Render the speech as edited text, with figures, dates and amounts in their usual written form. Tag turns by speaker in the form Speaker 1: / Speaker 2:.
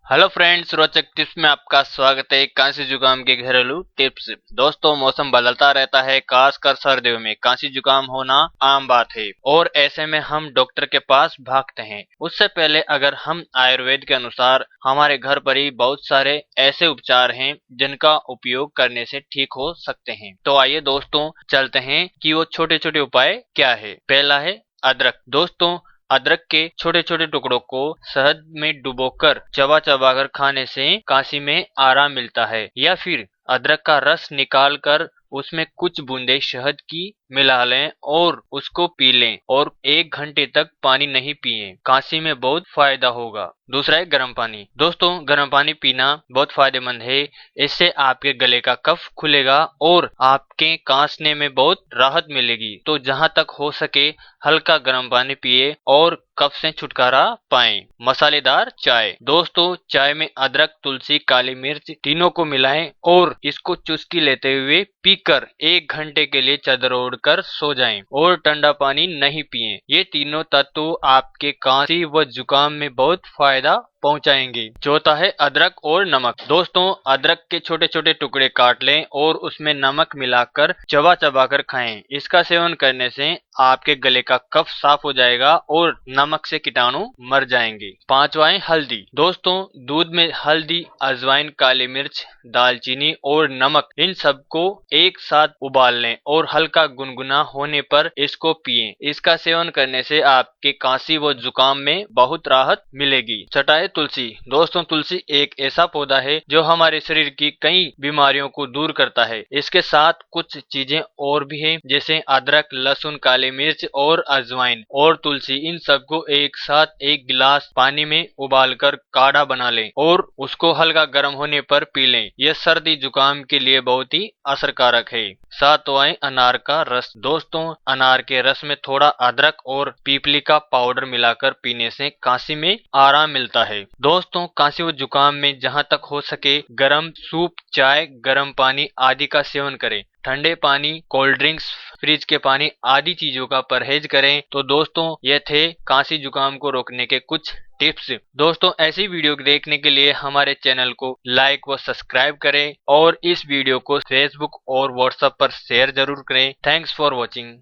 Speaker 1: Hello friends, रोचक tips में आपका स्वागत है। खांसी जुकाम के घरेलू टिप्स। दोस्तों, मौसम बदलता रहता है, खासकर सर्दियों में खांसी जुकाम होना आम बात है और ऐसे में हम डॉक्टर के पास भागते हैं। उससे पहले अगर हम आयुर्वेद के अनुसार हमारे घर पर ही बहुत सारे ऐसे उपचार हैं जिनका उपयोग करने से ठीक हो सकते हैं। तो आइए दोस्तों, चलते हैं कि वो छोटे छोटे उपाय क्या है। पहला है अदरक। दोस्तों, अदरक के छोटे छोटे टुकड़ों को शहद में डुबोकर चबा चबा कर खाने से काशी में आराम मिलता है, या फिर अदरक का रस निकाल कर उसमें कुछ बूंदे शहद की मिला लें और उसको पी लें और 1 घंटे तक पानी नहीं पिए, काशी में बहुत फायदा होगा। दूसरा है गर्म पानी। दोस्तों, गर्म पानी पीना बहुत फायदेमंद है। इससे आपके गले का कफ खुलेगा और आपके कांसने में बहुत राहत मिलेगी। तो जहां तक हो सके हल्का गर्म पानी पिए और कफ से छुटकारा पाएं। मसालेदार चाय। दोस्तों, चाय में अदरक, तुलसी, काली मिर्च तीनों को मिलाएं और इसको चुस्की लेते हुए पीकर 1 घंटे के लिए चादर ओढ़कर सो जाएं और ठंडा पानी नहीं पिएं। ये तीनों तत्व आपके खांसी व जुकाम में बहुत फायदा पहुंचाएंगे। चौथा है अदरक और नमक। दोस्तों, अदरक के छोटे छोटे टुकड़े काट लें और उसमें नमक मिलाकर चबा चबा कर खाएं। इसका सेवन करने से आपके गले का कफ साफ हो जाएगा और नमक से कीटाणु मर जाएंगे। पांचवा है हल्दी। दोस्तों, दूध में हल्दी, अजवाइन, काली मिर्च, दालचीनी और नमक, इन सबको एक साथ उबाल लें और हल्का गुनगुना होने पर इसको पिएं। इसका सेवन करने से आपके खांसी व जुकाम में बहुत राहत मिलेगी। छठा है तुलसी। दोस्तों, तुलसी एक ऐसा पौधा है जो हमारे शरीर की कई बीमारियों को दूर करता है। इसके साथ कुछ चीजें और भी हैं, जैसे अदरक, लहसुन, काली मिर्च और अजवाइन और तुलसी। इन सबको एक साथ 1 गिलास पानी में उबालकर काढ़ा बना लें और उसको हल्का गर्म होने पर पी लें। यह सर्दी जुकाम के लिए बहुत ही असरकारक है। सातवां है अनार का रस। दोस्तों, अनार के रस में थोड़ा अदरक और पीपली का पाउडर मिलाकर पीने से काशी में आराम मिलता है। दोस्तों, काशी व जुकाम में जहां तक हो सके गर्म सूप, चाय, गर्म पानी आदि का सेवन करें। ठंडे पानी, कोल्ड ड्रिंक्स, फ्रिज के पानी आदि चीजों का परहेज करें। तो दोस्तों, ये थे खांसी जुकाम को रोकने के कुछ टिप्स। दोस्तों, ऐसी वीडियो देखने के लिए हमारे चैनल को लाइक व सब्सक्राइब करें और इस वीडियो को फेसबुक और व्हाट्सएप पर शेयर जरूर करें। Thanks for watching.